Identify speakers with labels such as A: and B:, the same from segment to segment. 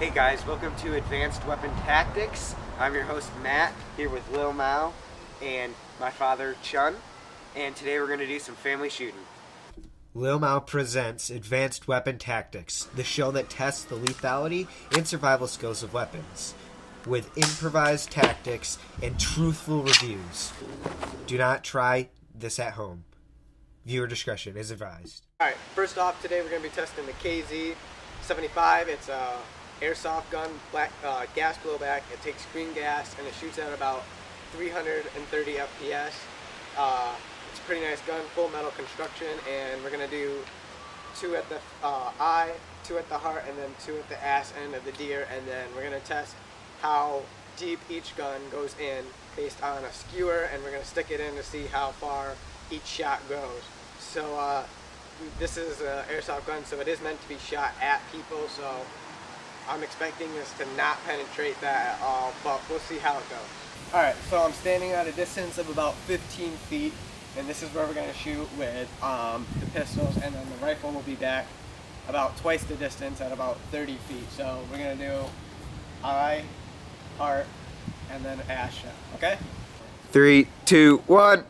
A: Hey guys, welcome to Advanced Weapon Tactics. I'm your host Matt, here with Lil Mao and my father Chun, and today we're going to do some family shooting. Lil Mao presents Advanced Weapon Tactics, the show that tests the lethality and survival skills of weapons, with improvised tactics and truthful reviews. Do not try this at home. Viewer discretion is advised.
B: Alright, first off today we're going to be testing the KZ-75. It's a airsoft gun, black gas blowback. It takes green gas and it shoots at about 330 FPS. It's a pretty nice gun, full metal construction, and we're going to do 2 at the eye, 2 at the heart, and then 2 at the ass end of the deer, and then we're going to test how deep each gun goes in based on a skewer, and we're going to stick it in to see how far each shot goes. So this is an airsoft gun, so it is meant to be shot at people, so I'm expecting this to not penetrate that at all, but we'll see how it goes. Alright, so I'm standing at a distance of about 15 feet, and this is where we're going to shoot with the pistols, and then the rifle will be back about twice the distance at about 30 feet. So we're going to do eye, heart, and then ass shot, okay?
A: 3, 2, 1.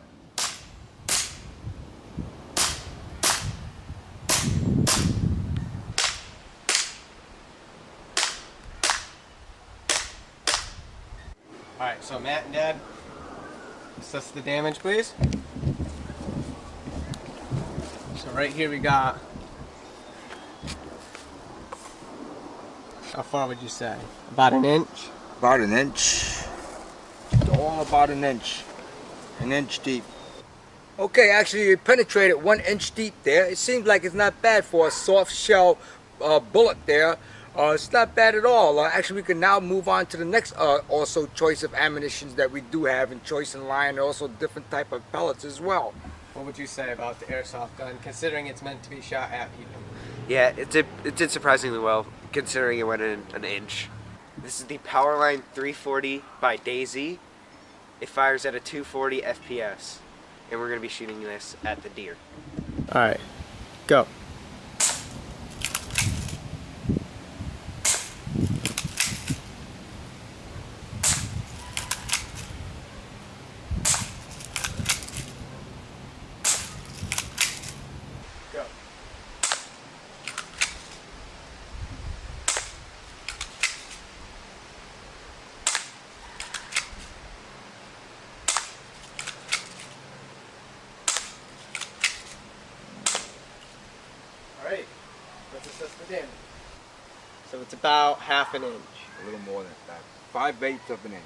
B: Alright, so Matt and Dad, assess the damage, please. So right here we got, how far would you say? About an inch?
C: About an inch. All about an inch. An inch deep. Okay, actually it penetrated 1 inch deep there. It seems like it's not bad for a soft shell bullet there. It's not bad at all. Actually, we can now move on to the next also choice of ammunitions that we do have in choice in line, and also different type of pellets as well.
B: What would you say about the airsoft gun, considering it's meant to be shot at people?
A: Yeah, it did surprisingly well, considering it went in an inch. This is the Powerline 340 by Daisy. It fires at a 240 FPS, and we're going to be shooting this at the deer.
B: Alright, go. Go. Alright, let's assess the damage. So it's about half an inch.
C: A little more than that. 5/8 of an inch.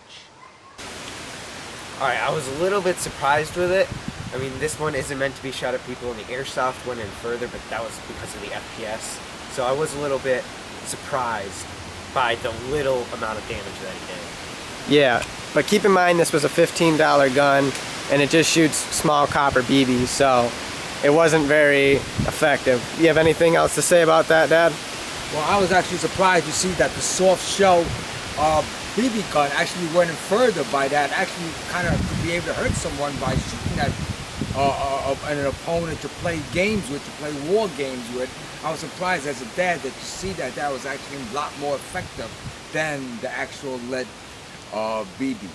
A: Alright, I was a little bit surprised with it. I mean, this one isn't meant to be shot at people, and the airsoft went in further, but that was because of the FPS. So I was a little bit surprised by the little amount of damage that it did.
B: Yeah, but keep in mind this was a $15 gun, and it just shoots small copper BBs, so it wasn't very effective. You have anything else to say about that, Dad?
C: Well, I was actually surprised to see that the soft shell BB gun actually went in further by that. Actually, kind of to be able to hurt someone by shooting at an opponent to play games with, to play war games with. I was surprised as a dad that you see that that was actually a lot more effective than the actual lead BB.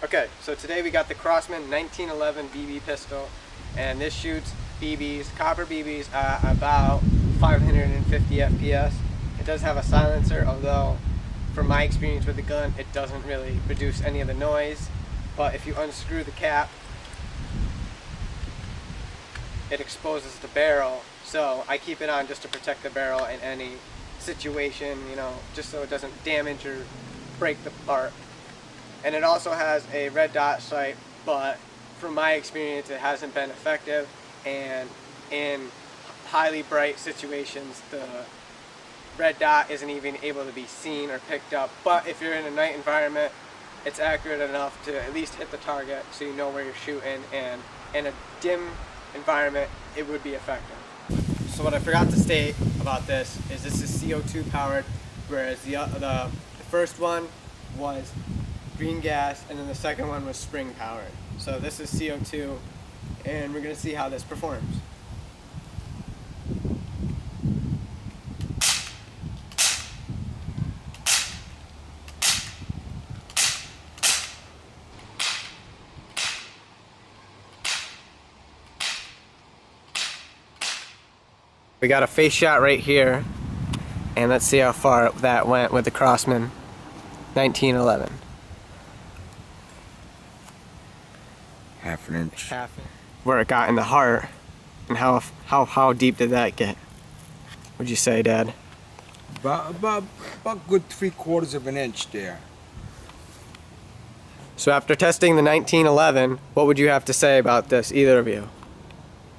B: Okay, so today we got the Crossman 1911 BB pistol, and this shoots BBs, copper BBs at about 550 FPS. It does have a silencer, although from my experience with the gun, it doesn't really produce any of the noise. But if you unscrew the cap, it exposes the barrel. So I keep it on just to protect the barrel in any situation, you know, just so it doesn't damage or break the part. And it also has a red dot sight, but from my experience, it hasn't been effective. And in highly bright situations, the red dot isn't even able to be seen or picked up. But if you're in a night environment, it's accurate enough to at least hit the target so you know where you're shooting, and in a dim environment, it would be effective. So what I forgot to state about this is CO2 powered, whereas the first one was green gas, and then the second one was spring powered. So this is CO2, and we're going to see how this performs. We got a face shot right here, and let's see how far that went with the Crossman 1911.
C: Half an inch.
B: Where it got in the heart, and how deep did that get? Would you say, Dad?
C: About good 3/4 of an inch there.
B: So after testing the 1911, what would you have to say about this, either of you?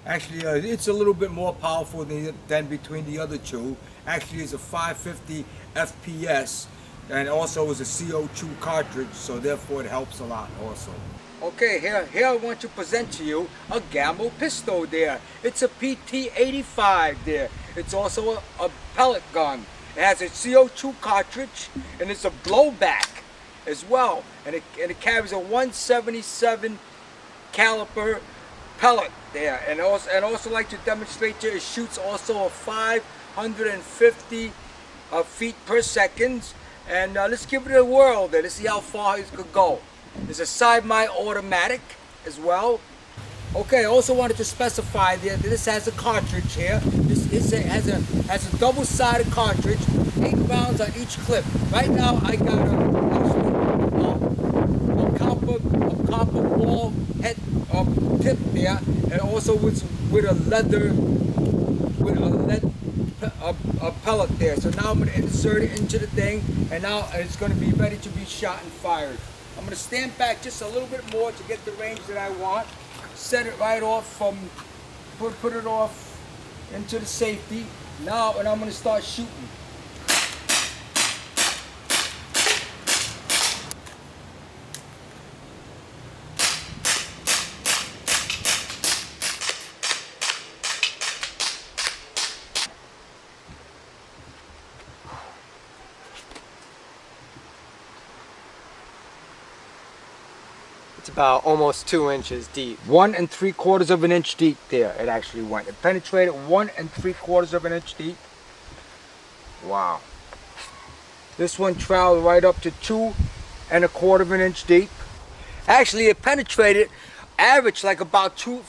C: Actually, it's a little bit more powerful than between the other two. Actually, it's a 550 FPS, and also is a CO2 cartridge, so therefore it helps a lot also. Okay, here I want to present to you a Gamma pistol there. It's a PT-85 there. It's also a pellet gun. It has a CO2 cartridge, and it's a blowback as well. And it carries a 177 caliber pellet there. And also like to demonstrate to you, it shoots also a 550 feet per second. And let's give it a whirl there. Let's see how far it could go. There's a semi-automatic as well. Okay, I also wanted to specify that this has a cartridge here. This has a double-sided cartridge, 8 rounds on each clip. Right now, I got a copper ball head tip there, and also with a lead pellet there. So now I'm going to insert it into the thing, and now it's going to be ready to be shot and fired. I'm going to stand back just a little bit more to get the range that I want. Set it right off from, put it off into the safety. Now, and I'm going to start shooting.
B: It's about almost 2 inches deep.
C: 1 3/4 of an inch deep there. It actually went. It penetrated 1 3/4 of an inch deep. Wow. This one traveled right up to 2 1/4 of an inch deep. Actually, it penetrated, average like about two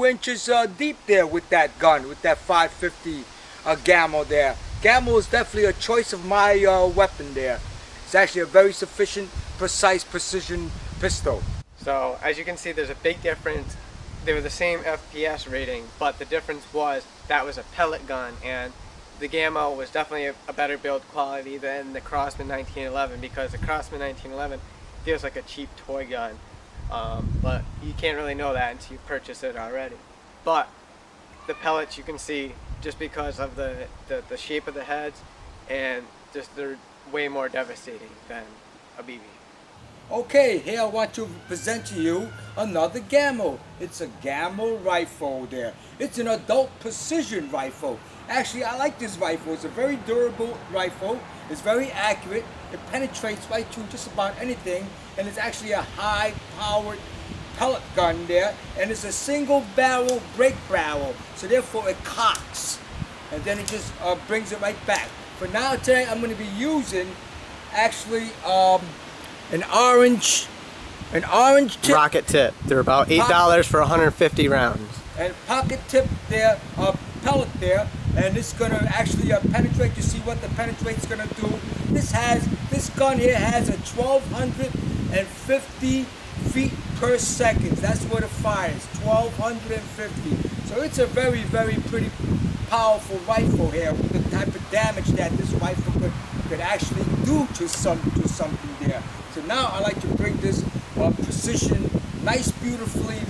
C: inches deep there with that gun, with that 550 Gamma there. Gamma is definitely a choice of my weapon there. It's actually a very sufficient, precise precision pistol.
B: So as you can see, there's a big difference. They were the same FPS rating, but the difference was that was a pellet gun, and the Gamma was definitely a better build quality than the Crossman 1911, because the Crossman 1911 feels like a cheap toy gun, but you can't really know that until you purchase it already. But the pellets, you can see, just because of the shape of the heads, and just they're way more devastating than a BB.
C: Okay, here I want to present to you another Gamma. It's a Gamma rifle there. It's an adult precision rifle. Actually, I like this rifle. It's a very durable rifle. It's very accurate. It penetrates right to just about anything. And it's actually a high-powered pellet gun there. And it's a single barrel break barrel. So therefore it cocks. And then it just brings it right back. For now, today, I'm going to be using actually an orange tip.
B: Rocket tip. They're about $8 for 150 rounds.
C: And pocket tip there, pellet there, and it's gonna actually penetrate. You see what the penetrate's gonna do. This gun here has a 1,250 feet per second. That's what it fires, 1,250. So it's a very, very pretty powerful rifle here with the type of damage that this rifle could actually do to something there. So now I like to bring this precision, nice, beautifully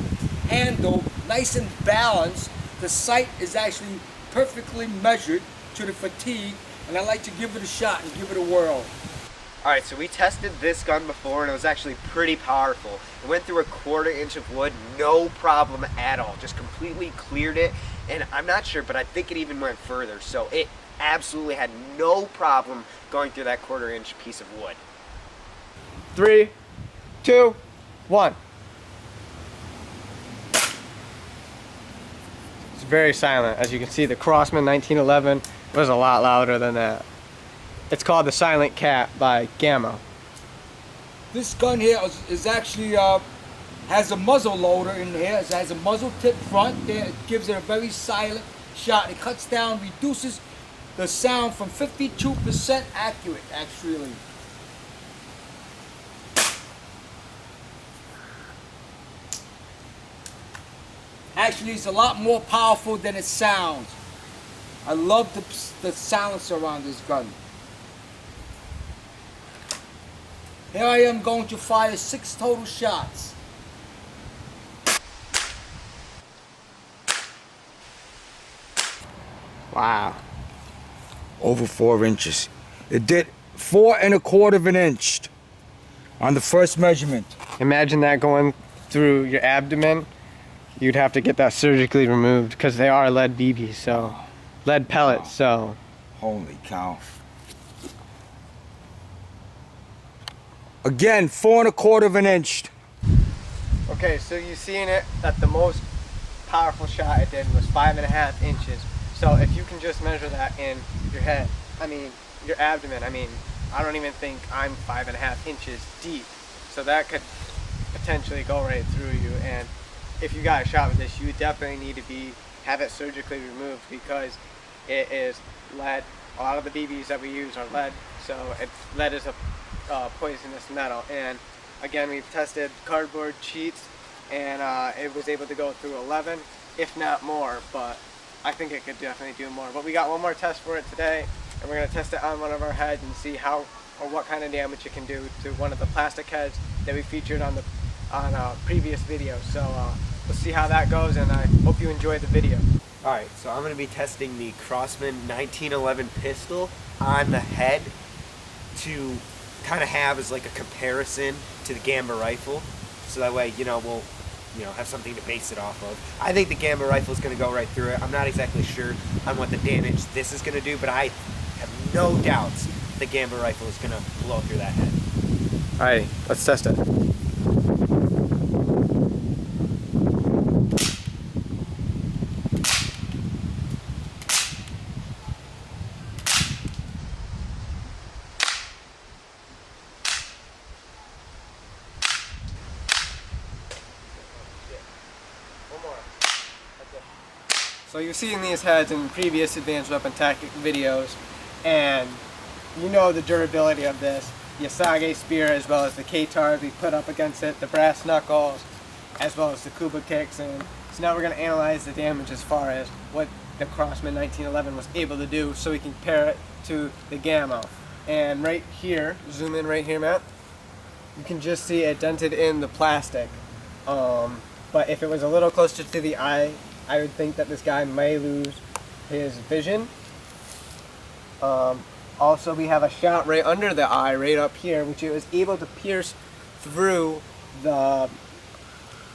C: handled, nice and balanced. The sight is actually perfectly measured to the fatigue, and I like to give it a shot and give it a whirl.
A: Alright, so we tested this gun before and it was actually pretty powerful. It went through a 1/4 inch of wood, no problem at all. Just completely cleared it, and I'm not sure, but I think it even went further. So it absolutely had no problem going through that 1/4 inch piece of wood.
B: 3, 2, 1. It's very silent. As you can see, the Crossman 1911 was a lot louder than that. It's called the Silent Cat by Gamma.
C: This gun here is actually has a muzzle loader in here. It has a muzzle tip front there. It gives it a very silent, shot. It cuts down, reduces the sound from 52% accurate, actually. Actually, it's a lot more powerful than it sounds. I love the silencer on this gun. Here I am going to fire 6 total shots.
B: Wow.
C: Over 4 inches. It did 4 1/4 of an inch on the first measurement.
B: Imagine that going through your abdomen. You'd have to get that surgically removed because they are lead BBs, so lead pellets, so.
C: Holy cow. Again, 4 1/4 of an inch.
B: Okay, so you seeing it that the most powerful shot it did was 5.5 inches. So if you can just measure that in your head, I mean, your abdomen, I mean, I don't even think I'm 5.5 inches deep. So that could potentially go right through you. And if you got a shot with this, you definitely need to have it surgically removed because it is lead. A lot of the BBs that we use are lead, so lead is a poisonous metal. And again, we've tested cardboard sheets, and it was able to go through 11, if not more, but I think it could definitely do more. But we got one more test for it today, and we're going to test it on one of our heads and see how or what kind of damage it can do to one of the plastic heads that we featured on previous videos. So we'll see how that goes, and I hope you enjoyed the video.
A: Alright, so I'm going to be testing the Crossman 1911 pistol on the head to kind of have as like a comparison to the Gamba rifle. So that way, we'll have something to base it off of. I think the Gamba rifle is going to go right through it. I'm not exactly sure on what the damage this is going to do, but I have no doubts the Gamba rifle is going to blow through that head.
B: Alright, let's test it. So you've seen these heads in previous advanced weapon tactic videos, and you know the durability of this. The Yasage spear, as well as the K-tars we put up against it, the brass knuckles, as well as the Kuba kicks. And so now we're going to analyze the damage as far as what the Crossman 1911 was able to do, so we can compare it to the Gamma. And right here, zoom in right here, Matt, you can just see it dented in the plastic. But if it was a little closer to the eye, I would think that this guy may lose his vision. Also, we have a shot right under the eye, right up here, which it was able to pierce through the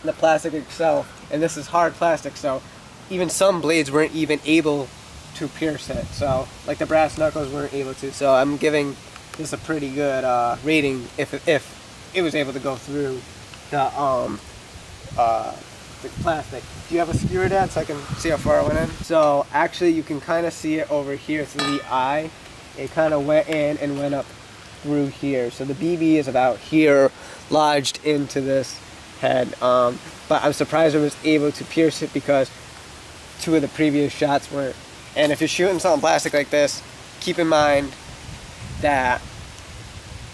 B: plastic itself. And this is hard plastic, so even some blades weren't even able to pierce it. So, like the brass knuckles weren't able to. So I'm giving this a pretty good rating if it was able to go through the plastic. Do you have a skewer, Dad, so I can see how far it went in? So actually you can kind of see it over here through the eye. It kind of went in and went up through here. So the BB is about here, lodged into this head. But I'm surprised I was able to pierce it because 2 of the previous shots weren't. And if you're shooting something plastic like this, keep in mind that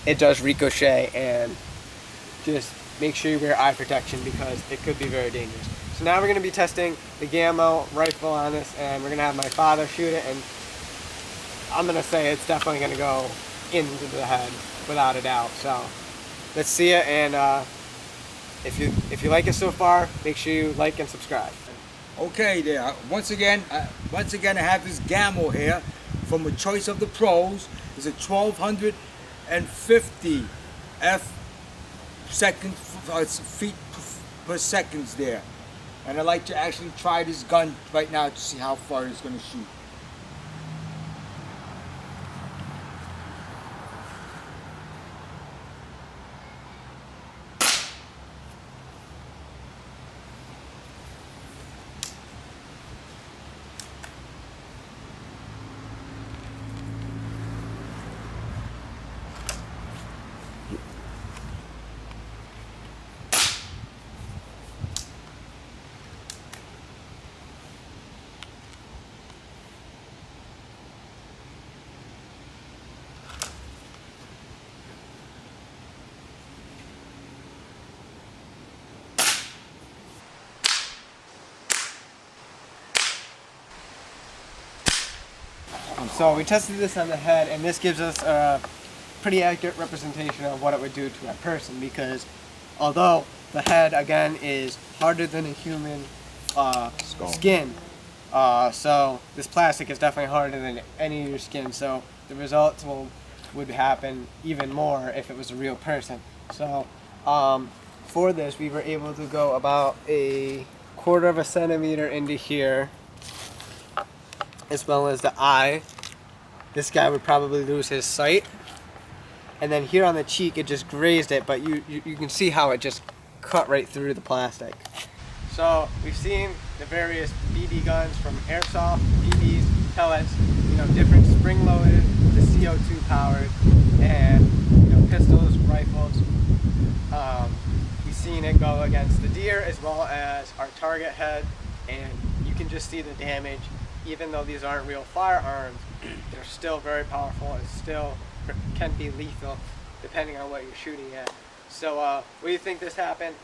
B: it does ricochet, and just make sure you wear eye protection because it could be very dangerous. So now we're going to be testing the Gamma rifle on this, and we're going to have my father shoot it, and I'm going to say it's definitely going to go into the head without a doubt. So let's see it, and if you like it so far, make sure you like and subscribe.
C: Okay, there. Once again, I have this Gamma here from a Choice of the Pros. It's a 1250 feet per seconds there. And I'd like to actually try this gun right now to see how far it's going to shoot.
B: So we tested this on the head, and this gives us a pretty accurate representation of what it would do to a person, because although the head again is harder than a human skin, so this plastic is definitely harder than any of your skin, so the results would happen even more if it was a real person. So for this, we were able to go about a 1/4 of a centimeter into here, as well as the eye. This guy would probably lose his sight. And then here on the cheek, it just grazed it, but you can see how it just cut right through the plastic. So we've seen the various BB guns, from airsoft, BBs, pellets, different spring-loaded to CO2 powered, and pistols, rifles. We've seen it go against the deer as well as our target head, and you can just see the damage. Even though these aren't real firearms, they're still very powerful and still can be lethal depending on what you're shooting at. So what do you think this happened?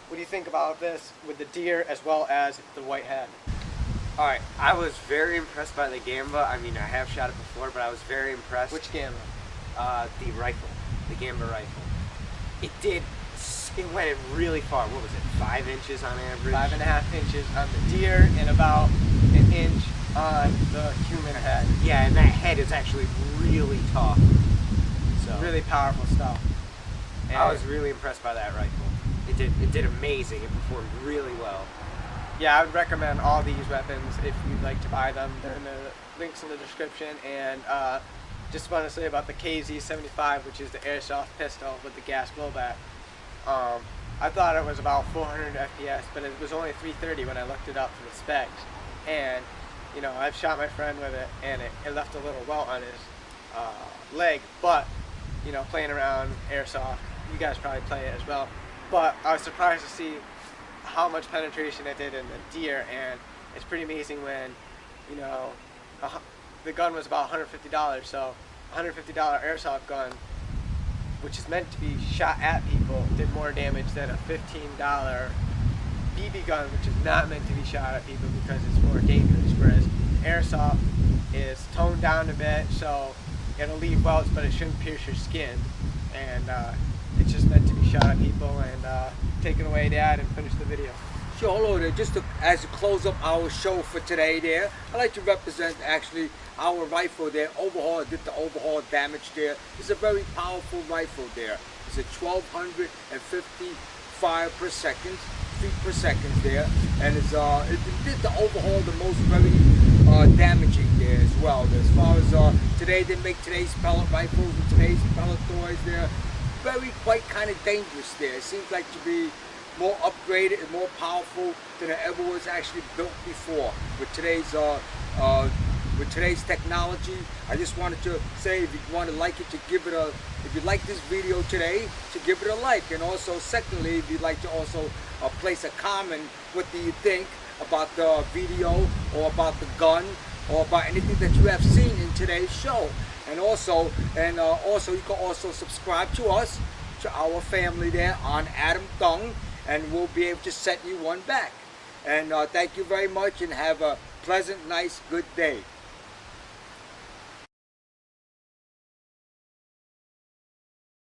B: What do you think about this with the deer as well as the white head?
A: Alright, I was very impressed by the Gamba. I mean, I have shot it before, but I was very impressed.
B: Which Gamba?
A: The rifle. The Gamba rifle. It went in really far. What was it, 5 inches on average?
B: 5.5 inches on the deer and about 1 inch on the human head.
A: Yeah, and that head is actually really tough. So
B: Really powerful stuff. And
A: I was really impressed by that rifle. It did amazing. It performed really well.
B: yeah, I would recommend all these weapons if you'd like to buy them. They're in the links in the description. And just want to say about the KZ-75, which is the airsoft pistol with the gas blowback. I thought it was about 400 FPS, but it was only 330 when I looked it up for the specs. And I've shot my friend with it, and it left a little welt on his leg. But playing around airsoft, you guys probably play it as well. But I was surprised to see how much penetration it did in the deer, and it's pretty amazing when the gun was about $150. So $150 airsoft gun, which is meant to be shot at people, did more damage than a $15 BB gun, which is not meant to be shot at people because it's more dangerous. Whereas airsoft is toned down a bit, so it'll leave welts, but it shouldn't pierce your skin. And it's just meant to be shot at people. And take it away, Dad, and finish the video.
C: Sure, hello there. Just as to close up our show for today there, I'd like to represent actually our rifle there. Did the overhaul damage there. It's a very powerful rifle there. It's a 1250 fire per second, feet per second there. And it did the overhaul the most very damaging there as well. As far as today, they make today's pellet rifles with today's pellet toys there. Quite kind of dangerous there. It seems like to be more upgraded and more powerful than it ever was actually built before. With today's technology, I just wanted to say, if you want to like it, if you like this video today, to give it a like. And also, secondly, if you'd like to also place a comment, what do you think about the video, or about the gun, or about anything that you have seen in today's show. And also you can also subscribe to us, to our family there on Chun Thung, and we'll be able to send you one back. And thank you very much, and have a pleasant, nice, good day.